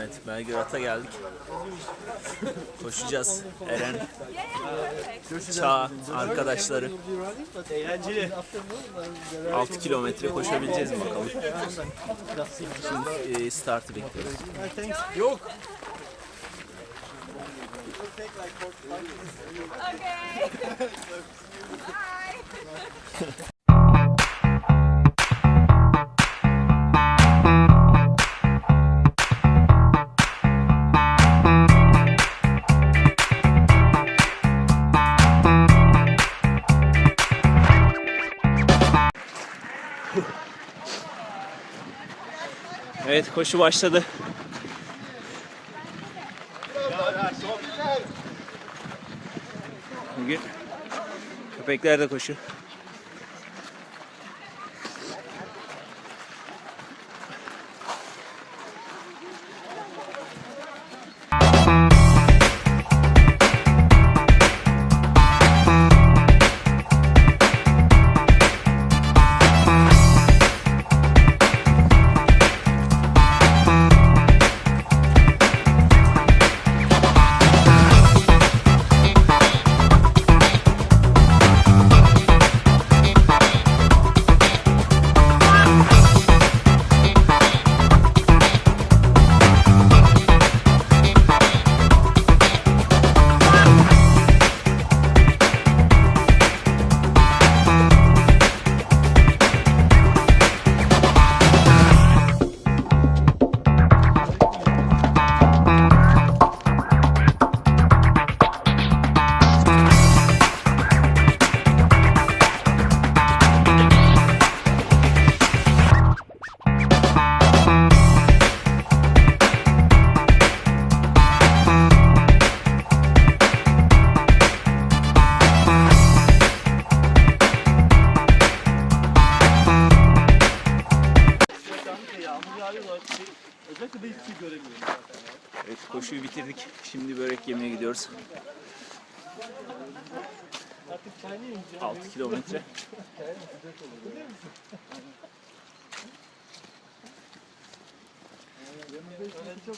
Evet, Belgrad'a geldik. Koşacağız. Eren, Çağ, arkadaşları. Eğlenceli. 6 kilometre koşabileceğiz mi bakalım. Şimdi startı bekliyoruz. Yok. Evet, koşu başladı. Bugün köpekler de koşu. Özellikle de hiçbir şey göremiyorum. Evet, koşuyu bitirdik. Şimdi börek yemeye gidiyoruz. 6 kilometre. Çok